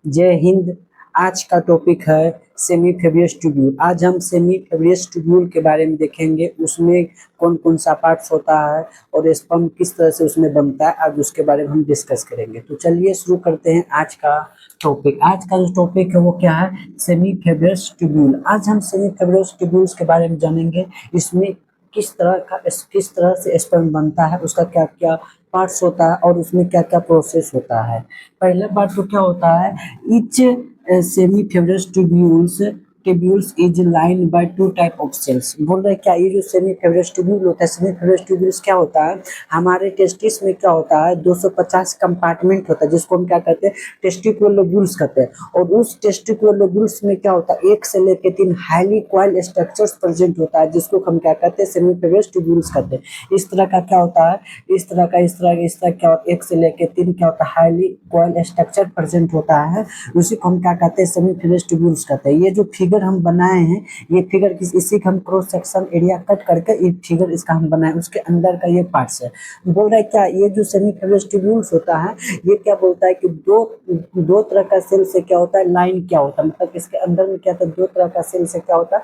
जय हिंद। आज का टॉपिक है सेमी फेब्रियस ट्यूब्यूल। आज हम सेमी फेब्रियस ट्यूब्यूल के बारे में देखेंगे, उसमें कौन कौन सा पार्ट्स होता है और स्पर्म किस तरह से उसमें बनता है, आज उसके बारे में हम डिस्कस करेंगे। तो चलिए शुरू करते हैं आज का टॉपिक। आज का जो टॉपिक है वो क्या है, सेमी फेब्रियस ट्यूब्यूल। आज हम सेमी फेब्रियस ट्यूब्यूल्स के बारे में जानेंगे, इसमें किस तरह से स्पर्म बनता है, उसका क्या क्या पार्ट्स होता है और उसमें क्या क्या प्रोसेस होता है। पहला बात तो क्या होता है, each semi-fibrous tubules is lined by two type of cells। बोल रहे क्या, ये जो सेमी फेब्रियस ट्यूब्यूल होता है, सेमी फेब्रियस ट्यूब्यूल्स क्या होता है, हमारे टेस्टिस में क्या होता है 250 कंपार्टमेंट होता है, जिसको हम क्या कहते हैं टेस्टिकुलर लोब्यूल्स कहते हैं। और उस टेस्टिकुलर लोब्यूल्स में क्या होता है, एक से लेकर 3 हाईली कॉइल स्ट्रक्चर्स प्रेजेंट होता है, जिसको हम क्या कहते हैं सेमी फेब्रियस ट्यूब्यूल्स कहते हैं। इस तरह का क्या होता है, इस तरह क्या होता है, 1 से लेकर 3 क्या होता है हाईली कॉइल स्ट्रक्चर प्रेजेंट होता है, उसी को हम क्या कहते हैं सेमी फेब्रियस ट्यूब्यूल्स कहते हैं। ये जो फिगर हम बनाए हैं, ये फिगर इसी का हम क्रॉस सेक्शन एरिया कट करके ये फिगर इसका हम बनाए, उसके अंदर का ये पार्ट्स है। बोल रहा है क्या, ये जो सेमी फेब्रियस ट्यूब्यूल्स होता है, ये क्या बोलता है कि दो तरह का सेल से क्या होता है लाइन क्या होता है, मतलब इसके अंदर में क्या होता है, दो तरह का सेल से क्या होता है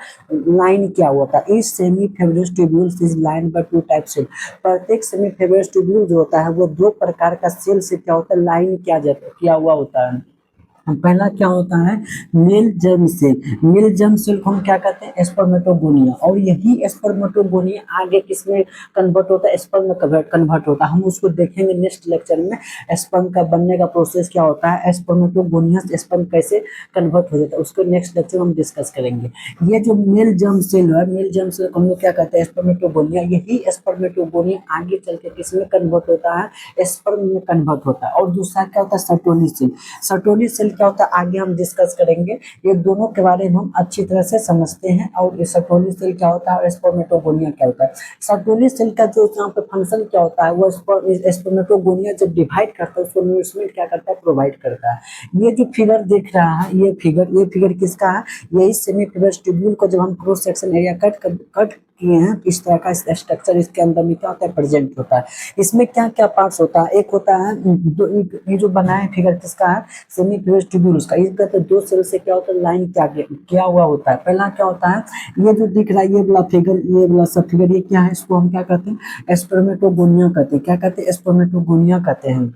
लाइन क्या होता है। इस seminiferous tubules is line by two type cell. प्रत्येक सेमी फेब्रियस ट्यूब्यूल जो होता है वो 2 प्रकार का सेल से क्या होता है लाइन किया हुआ होता है। पहला क्या होता है, male germ cell. Male germ cell को हम क्या कहते हैं स्पर्मेटोगोनिया, और यही स्पर्मेटोगोनिया आगे किसमें कन्वर्ट होता है, स्पर्म में कन्वर्ट होता है। हम उसको देखेंगे नेक्स्ट लेक्चर में, स्पर्म का बनने का प्रोसेस क्या होता है, स्पर्मेटोगोनिया से स्पर्म कैसे कन्वर्ट हो जाता है, उसको नेक्स्ट लेक्चर में हम डिस्कस करेंगे। ये जो मेल जर्म सेल है, मेल जर्म सेल को हम लोग क्या कहते हैं स्पर्मेटोगोनिया, यही स्पर्मेटोगोनिया आगे चल के किसमें कन्वर्ट होता है, स्पर्म में कन्वर्ट होता है। और दूसरा क्या होता है सर्टोनी सेल। सर्टोनी सेल क्या होता है आगे हम डिस्कस करेंगे, ये दोनों के बारे में हम अच्छी तरह से समझते हैं। और ये सर्टोनी सेल क्या होता है और स्पर्मेटोगोनिया क्या होता है। सर्टोनी सेल का जो यहाँ पे फंक्शन क्या होता है, वो स्पर्मेटोगोनिया जब डिवाइड करता है उसको न्यूट्रिएंट क्या करता है प्रोवाइड करता है। ये जो फिगर देख रहा है, ये फिगर किसका है, यही सेमी फेब्रियस ट्यूब्यूल को जब हम क्रॉस सेक्शन एरिया कट किए हैं, इस तरह का स्ट्रक्चर इसके अंदर में क्या होता है प्रेजेंट होता है। इसमें क्या क्या पार्ट्स होता है, एक होता है ये जो बनाए फिगर किसका है सेमी फेब्रियस ट्यूब्यूल्स का। इसका तो 2 सेल से क्या होता है लाइन क्या हुआ होता है। पहला क्या होता है, ये जो दिख रहा है ये वाला फिगर, ये वाला सब फिगर, ये क्या है, इसको हम क्या कहते हैं स्पर्मेटोगोनिया कहते हैं। क्या कहते हैं स्पर्मेटोगोनिया कहते हैं।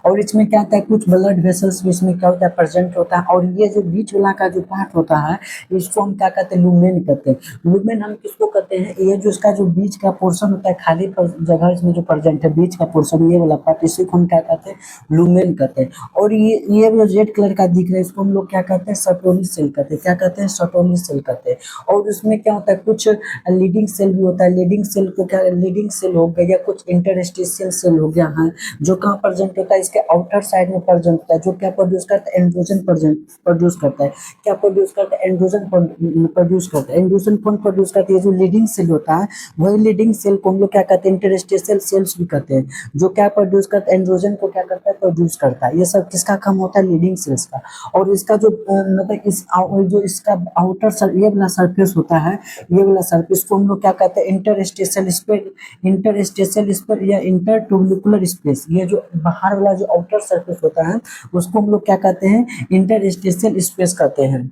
और इसमें क्या होता है कुछ ब्लड वेसल्स भी इसमें क्या होता है प्रेजेंट होता है। और ये जो बीच वाला का जो पार्ट होता है, इसको हम क्या कहते हैं लुमेन कहते हैं। लुमेन हम किसको कहते हैं, ये जो इसका जो बीच का पोर्शन होता है खाली जगह इसमें जो प्रेजेंट है बीच का पोर्शन, ये वाला पार्ट, इसी को हम क्या कहते हैं लुमेन कहते हैं। और ये जो रेड कलर का दिख रहा है इसको हम लोग क्या कहते हैं सर्टोनी सेल कहते हैं। क्या कहते हैं सर्टोनी सेल कहते हैं। और उसमें क्या होता है कुछ लीडिंग सेल भी होता है। लीडिंग सेल को क्या, लीडिंग सेल हो गया या कुछ इंटरस्टिशियल सेल हो गया है, जो कहाँ प्रेजेंट होता है इसके आउटर साइड में प्रेजेंट होता है, जो क्या प्रोड्यूस करता है एंड्रोजन प्रोड्यूस करता है। क्या प्रोड्यूस करता है एंड्रोजन प्रोड्यूस करता है, एंड्रोजन कौन प्रोड्यूस करता है, ये जो लीडिंग सेल होता है वही लीडिंग सेल को हम लोग क्या कहते हैं इंटरस्टिशियल सेल्स भी कहते हैं, जो क्या प्रोड्यूस करता है एंड्रोजन को क्या करता है प्रोड्यूस करता है। ये सब किसका काम होता है लीडिंग सेल्स का। और इसका जो मतलब जो इसका आउटर ये वाला सरफेस होता है, ये वाला सरफेस को हम लोग क्या कहते हैं इंटरस्टिशियल स्पेस या इंटरट्यूबुलर स्पेस। ये जो बाहर वाला जो आउटर सरफेस होता है उसको हम लोग क्या कहते हैं इंटरस्टिशियल स्पेस कहते हैं।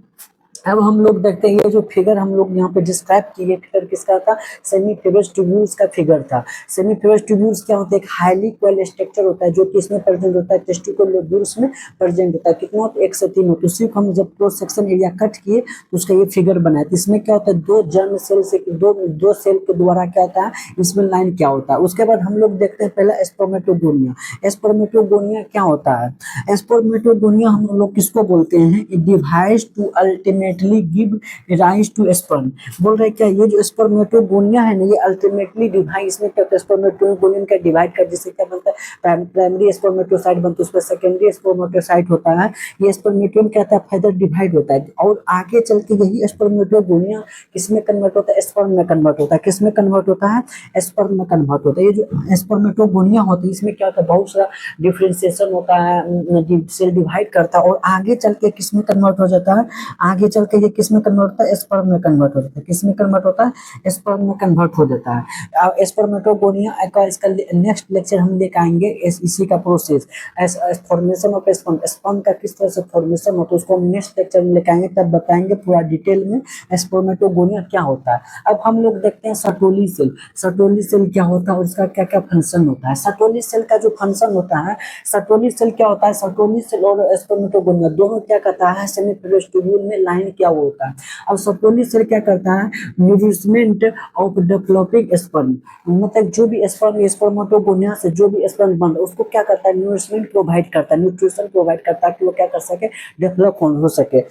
अब हम लोग देखते हैं ये जो फिगर हम लोग यहाँ पे डिस्क्राइब किए, फिगर किसका था, सेमी फेब्रियस ट्यूब्यूल्स का फिगर था। सेमी फेब्रियस ट्यूब्यूल्स क्या होता है, एक हाईली कॉइल स्ट्रक्चर होता है जो कि इसमें प्रेजेंट होता है टेस्टिकुलर लोब्यूल्स में प्रेजेंट होता है। कितना होता है 1 से 3 होता है। उसी को हम जब क्रॉस सेक्शन एरिया कट किए तो उसका ये फिगर बनाया। तो इसमें क्या होता है दो जर्म सेल से दो सेल के द्वारा क्या होता है इसमें लाइन क्या होता है। उसके बाद हम लोग देखते हैं पहला स्पर्मेटोगोनिया। स्पर्मेटोगोनिया क्या होता है, स्पर्मेटोगोनिया हम लोग किसको बोलते हैं, it divides to ultimately give rise to sperm. बोल रहे क्या, ये जो स्पर्मेटोगोनिया है ना ये अल्टीमेटली डिवाइड, इसमें क्या होता है स्पर्मेटोगोनियन का डिवाइड कर जिससे क्या बनता है प्राइमरी स्पर्मेटोसाइट बनता है, उसमें सेकेंडरी स्पर्मेटोसाइट होता है। ये स्पर्मेटोन क्या होता है फर्दर डिवाइड होता है और आगे चल के यही स्पर्मेटोगोनिया किसमें कन्वर्ट होता है, स्पर्म में कन्वर्ट होता है। किसमें कन्वर्ट होता है, स्पर्म में कन्वर्ट होता है। ये जो स्पर्मेटोगोनिया होता है इसमें क्या होता है बहुत सारा डिफ्रेंसिएशन होता है, सेल डिवाइड करता है और आगे चल के किसमें कन्वर्ट हो जाता है, आगे चल चल के ये किस में कन्वर्ट होता है, स्पर्म में कन्वर्ट हो जाता है। किस में कन्वर्ट होता है, स्पर्म में कन्वर्ट हो जाता है। स्पर्मेटोगोनिया का इसका नेक्स्ट लेक्चर हम लेकर आएंगे, इसी का process, formation of sperm, sperm का किस तरह से फॉर्मेशन होता है उसको हम नेक्स्ट लेक्चर में लेकर आएंगे, तब बताएंगे पूरा डिटेल में स्पर्मेटोगोनिया क्या होता है। अब हम लोग देखते हैं सटोली सेल। सटोली सेल क्या होता है और उसका क्या क्या फंक्शन होता है। सटोली सेल का जो फंक्शन होता है, सटोली सेल क्या होता है, सटोली सेल और स्पर्मेटोगोनिया दोनों क्या करता है, सेमीफिलियस ट्यूब्यूल में लाइन क्या होता है। अब सटोली सेल क्या करता है, नरिशमेंट ऑफ डेवलपिंग स्पर्म, मतलब जो भी स्पर्म स्पर्मेटोगोनिया से जो भी स्पर्म बन रहा है उसको क्या करता है, न्यूट्रिशन प्रोवाइड करता है, न्यूट्रिशन प्रोवाइड करता है कि वो क्या कर सके, डेवलप हो सके।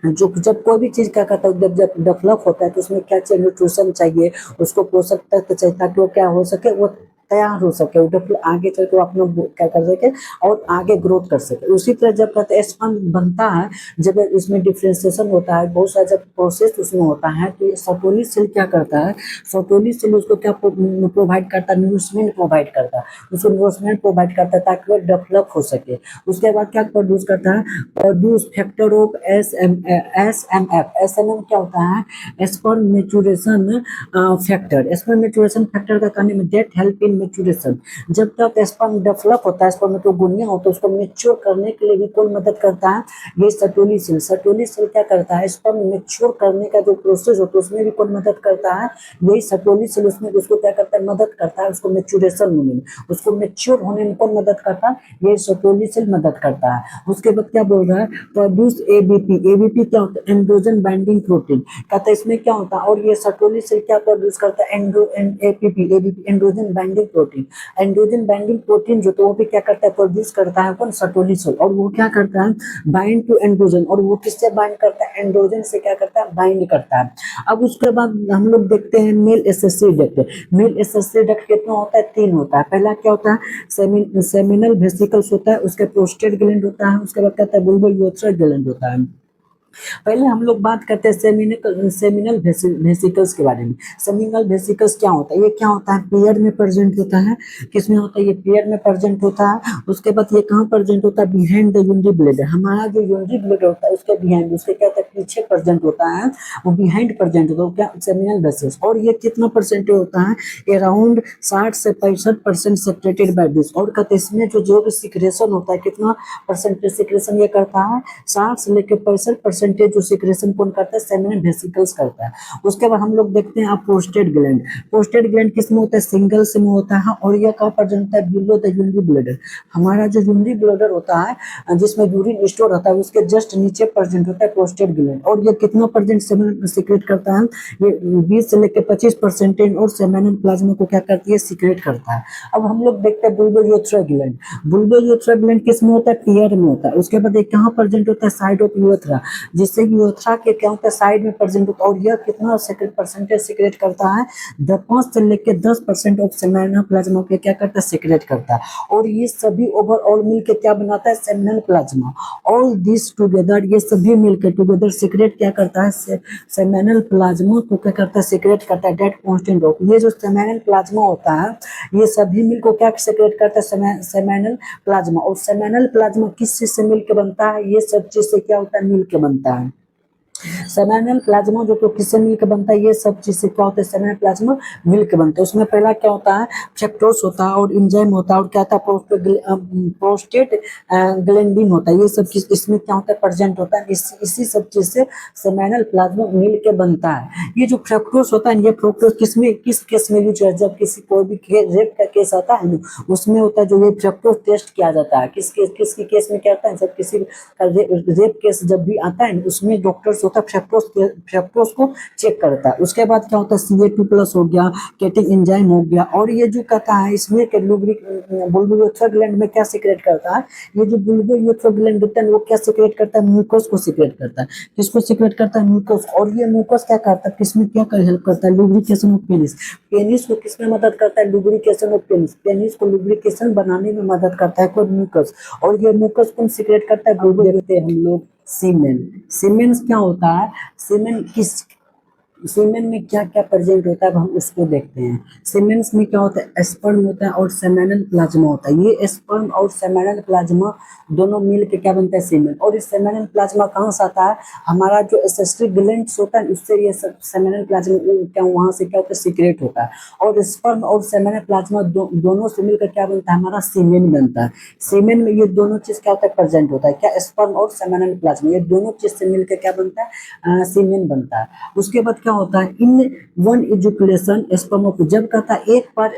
जो जब कोई भी चीज क्या कहता है, जब डेवलप होता है तो उसमें क्या चाहिए, न्यूट्रिशन चाहिए, उसको पोषक तत्व चाहिए ताकि वो क्या हो सके, वो तैयार हो सके, वो डेवलप आगे चल के वो अपना क्या कर सके और आगे ग्रोथ कर सके। उसी तरह जब कहते हैं स्पर्म बनता है, जब इसमें डिफ्रेंसिएशन होता है, बहुत सारा जब प्रोसेस उसमें होता है, तो ये सटोली सेल क्या करता है, सटोली सेल उसको क्या प्रोवाइड करता है, न्यूट्रिशन प्रोवाइड करता है, उसको न्यूट्रिशन प्रोवाइड करता है ताकि वो डेवलप हो सके। उसके बाद क्या प्रोड्यूस करता है, produce factor of S M F क्या होता है, sperm maturation factor. Sperm maturation factor का कहने में डेट हेल्प इन मेचुरेशन, जब तक स्पर्म डेवलप होता है, स्पर्मेटोगोनिया होता है, उसको मेच्योर करने के लिए भी कौन मदद करता है, ये सटोली सेल। सटोली सेल क्या करता है, स्पर्म मेच्योर करने का जो प्रोसेस होता है उसमें भी कौन मदद करता है, यही सटोली सेल उसमें उसको क्या करता है, मदद करता है उसको मेचुरेशन होने में, उसको मेच्योर होने में कौन मदद करता है, ये सटोली सेल मदद करता है। उसके बाद क्या बोल रहा है, प्रोड्यूस एबीपी। एबीपी क्या होता है, एंड्रोजन बाइंडिंग प्रोटीन, कहता है इसमें क्या होता है, और ये सटोली सेल क्या प्रोड्यूस करता है, APP, ABP androgen binding protein. Androgen binding protein जो तो वो भी क्या करता है, प्रोड्यूस करता है कौन, सटोली सेल, और वो क्या करता है, बाइंड टू एंड्रोजन, और वो किससे बाइंड करता है, एंड्रोजन से क्या करता है, बाइंड करता है। अब उसके बाद हम लोग देखते हैं male SSC duct. Male SSC duct कितना होता है, 3 होता है। पहला क्या होता है, सेमिनल वेसिकल्स होता है, उसके प्रोस्टेट ग्लैंड होता है, उसके बाद कहता है बुल्बल यूरेथ्रा ग्लैंड होता है। पहले हम लोग बात करते हैं सेमिनल वेसिकल्स के बारे में। सेमिनल वेसिकल्स क्या होता है, ये क्या होता है, पेयर में प्रेजेंट होता है। किसमें होता है, ये पेयर में प्रेजेंट होता है। उसके बाद ये कहाँ प्रेजेंट होता है, बिहाइंड द यूनिरी ब्लेडर। हमारा जो यूनिरी ब्लेडर होता है उसके बिहाइंड, उसके क्या होता है, पीछे प्रेजेंट होता है, वो बिहाइंड प्रेजेंट होता है, क्या सेमिनल वेसिकल्स। और ये कितना परसेंट होता है, अराउंड 60 से 65% सेक्रेटेड बाय दिस। और कहते हैं इसमें जो भी सिक्रेशन होता है, कितना परसेंटेज सिक्रेशन ये करता है, 60 से लेकर 65% जो सिक्रेशन कौन करता है, सेमिनल वेसिकल्स करता है। उसके बाद हम लोग देखते हैं आप प्रोस्टेट ग्लैंड। प्रोस्टेट ग्लैंड किसमें होता है, सिंगल से में होता है, और यह कहाँ प्रेजेंट होता है, बिलो द यूरिनरी ब्लैडर। हमारा जो यूरिनरी ब्लैडर होता है जिसमें यूरिन स्टोर होता है उसके जस्ट नीचे प्रेजेंट होता है प्रोस्टेट ग्लैंड। और ये कितना परसेंट सेमिनल सीक्रेट करता है, ये 20 से लेकर 25%, और सेमिनल प्लाज्मा को क्या करती है, सीक्रेट करता है। अब हम लोग देखते हैं बुल्बो यूरेथ्रा ग्लैंड। बुल्बो यूरेथ्रा ग्लैंड किसमें होता है, पेयर में होता है। उसके बाद ये कहाँ प्रेजेंट होता है, साइड ऑफ यूरेथ्रा, जिससे यूरेथ्रा के क्या होता है, साइड में प्रेजेंट होता है। और यह कितना परसेंटेज सीक्रेट करता है, 5 से लेकर 10% ऑफ सेमिनल प्लाज्मा के क्या करता है, सीक्रेट करता है। और ये सभी ओवरऑल मिलकर क्या बनाता है, seminal plasma. All this together, ये सभी मिलकर टुगेदर सीक्रेट क्या करता है, सेमिनल प्लाज्मा को क्या करता है, सीक्रेट करता है, डेट कांस्टेंट ऑफ। ये जो सेमिनल प्लाज्मा होता है ये सभी मिलकर क्या सीक्रेट करता है, सेमिनल प्लाज्मा। और सेमिनल प्लाज्मा किस चीज से मिलकर बनता है, ये सब चीज से क्या होता है, मिलकर बनता है। सेमिनल प्लाज्मा जो तो किससे मिलकर बनता है, ये सब चीज से क्या होता है, सेमिनल प्लाज्मा मिलकर बनता है। उसमें पहला क्या होता है, फ्रक्टोज होता है, और एंजाइम होता है, और क्या होता है, प्रोस्टेट ग्लैंडिन होता है। ये सब चीज इसमें क्या होता है, प्रेजेंट होता है। इसी सब चीज से सेमिनल प्लाज्मा मिलकर बनता है। ये जो फ्रक्टोज होता है, ये फ्रक्टोज किस केस में यूज है, जब किसी कोई भी रेप का केस आता है ना, उसमें होता है जो ये फ्रक्टोज टेस्ट किया जाता है। किसकी केस में क्या होता है, जब किसी का रेप केस जब भी आता है उसमें डॉक्टर्स होता है फ्रक्टोज को चेक करता है। उसके बाद क्या होता है, Ca2+ हो गया, केटिन एंजाइम हो गया। और ये जो कहता है इसमें बुल्बो यूरेथ्रा ग्लैंड में क्या सीक्रेट करता है, ये जो बुल्बो यूरेथ्रा ग्लैंड होता है वो क्या सीक्रेट करता है, म्यूकस को सीक्रेट करता है। किसको सीक्रेट करता है, म्यूकस। और ये म्यूकस क्या करता है, किसमें क्या हेल्प करता है, लुब्रिकेशन ऑफ पेनिस। पेनिस को किसमें मदद करता है, लुब्रिकेशन ऑफ पेनिस। पेनिस को लुब्रिकेशन बनाने में मदद करता है कोई म्यूकस। और ये म्यूकस कौन सीक्रेट करता है, देखते हैं हम लोग सीमेन। सीमेन क्या होता है, सीमेन सीमेन में क्या क्या प्रेजेंट होता है, अब हम उसको देखते हैं। सीमेंस में क्या होता है, स्पर्म होता है और सेमेनल प्लाज्मा होता है। ये स्पर्म और सेमेनल प्लाज्मा दोनों मिल के क्या बनता है, सीमेन। और इस सेमेनल प्लाज्मा कहाँ से आता है, हमारा जो एसेस्ट्री ग्लैंड्स होता है उससे ये सब सेमेनल प्लाज्मा क्या वहाँ से क्या होता है, सीक्रेट होता है। और स्पर्म और सेमेनल प्लाज्मा दोनों से मिलकर क्या बनता है, हमारा सीमेन बनता है। सीमेन में ये दोनों चीज क्या होता है, प्रेजेंट होता है। क्या, स्पर्म और सेमेनल प्लाज्मा ये दोनों चीज से मिलकर क्या बनता है, सीमेन बनता है। उसके बाद क्या होता है, इन वन इजुकुलेशन स्पर्म ऑफ, जब कहता है एक बार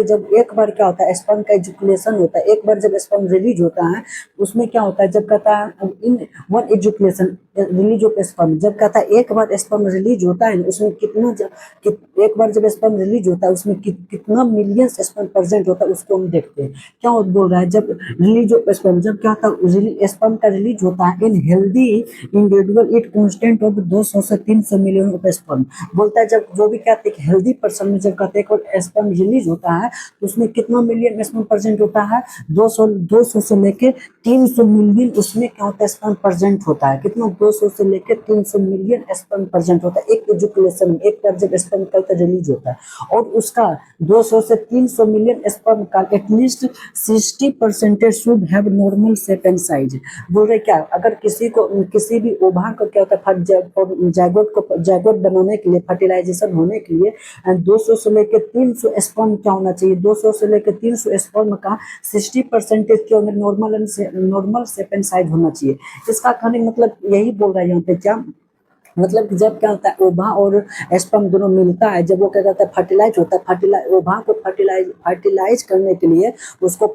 जब एक बार क्या होता है, स्पर्म का इजुकुलेशन होता है, एक बार जब स्पर्म रिलीज होता है उसमें क्या होता है, जब कहता है in one ejaculation release of sperm, जब कहता है एक बार स्पर्म रिलीज होता है उसमें एक बार जब स्पर्म रिलीज होता है उसमें कितना मिलियन स्पर्म प्रेजेंट होता है उसको हम देखते हैं। क्या बोल रहा है, जब रिलीज ऑफ स्पर्म, जब क्या होता है स्पर्म का रिलीज होता है इन healthy individual it constant of 200 से 300 मिलियन ऑफ स्पर्म। बोलता है जब जो भी कहते हैं हेल्दी पर्सन में जब कहते हैं स्पर्म रिलीज होता है तो उसमें कितना मिलियन स्पर्म प्रेजेंट होता है, 200 से लेके 300 मिलियन उसमें क्या होता है, स्पर्म प्रेजेंट होता है। कितना, 200 से लेकर 300 मिलियन स्पर्म प्रेजेंट होता है एक एजुकुलेशन में, एक बार जब स्पर्म निकलता रिलीज होता है। और उसका 200 से 300 मिलियन स्पर्म का at least 60% should have normal shape and size. बोल रहे क्या, अगर किसी भी ओवा को क्या होता है, जायगोट बनाने के लिए, फर्टिलाइजेशन होने के लिए 200 से लेकर 300 स्पर्म क्या होना चाहिए, 200 से लेकर 300 स्पर्म का 60% क्या होना, नॉर्मल शेप एंड साइज होना चाहिए। इसका कहने का मतलब यही बोल रहा है यहाँ पे, क्या मतलब कि जब क्या होता है ओवा और स्पर्म दोनों मिलता है, जब वो क्या कहता है फर्टिलाइज होता है, ओवा को फर्टिलाइज करने के लिए, उसको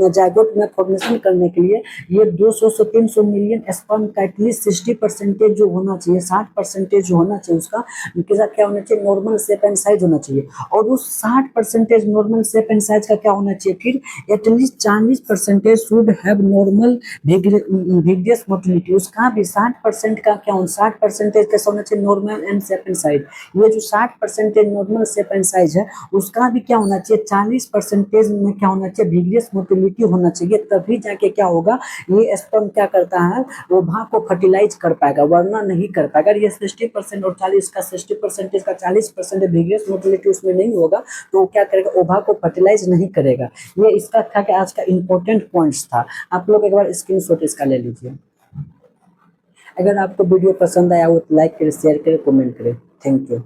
जायगोट में फॉर्मेशन करने के लिए ये 200 से 300 मिलियन स्पर्म का एटलीस्ट 60% जो होना चाहिए, 60% जो होना चाहिए उसका क्या होना चाहिए, नॉर्मल शेप एंड साइज होना चाहिए। और उस 60% नॉर्मल शेप एंड साइज का क्या होना चाहिए, फिर at least 40% should have normal vigorous motility. उसका भी 60% का क्या होना, 60% कैसा होना चाहिए, normal and shape and size. ये जो 60% नॉर्मल शेप एंड साइज है उसका भी क्या होना चाहिए, 40% में क्या होना चाहिए, विग्रियस मोटिलिटी होना चाहिए। तभी जाके क्या होगा, ये स्पर्म क्या करता है, ओवा को फर्टिलाइज कर पाएगा, वरना नहीं कर पाएगा। ये 60% और 40 का 60% का 40% विग्रियस मोटिलिटी उसमें नहीं होगा तो वो क्या करेगा, ओवा को फर्टिलाइज नहीं करेगा। ये इसका था कि आज का इंपॉर्टेंट पॉइंट्स था। आप लोग एक बार स्क्रीनशॉट इसका ले लीजिए। अगर आपको वीडियो पसंद आया हो तो लाइक करें, शेयर करें, कमेंट करें। Thank you.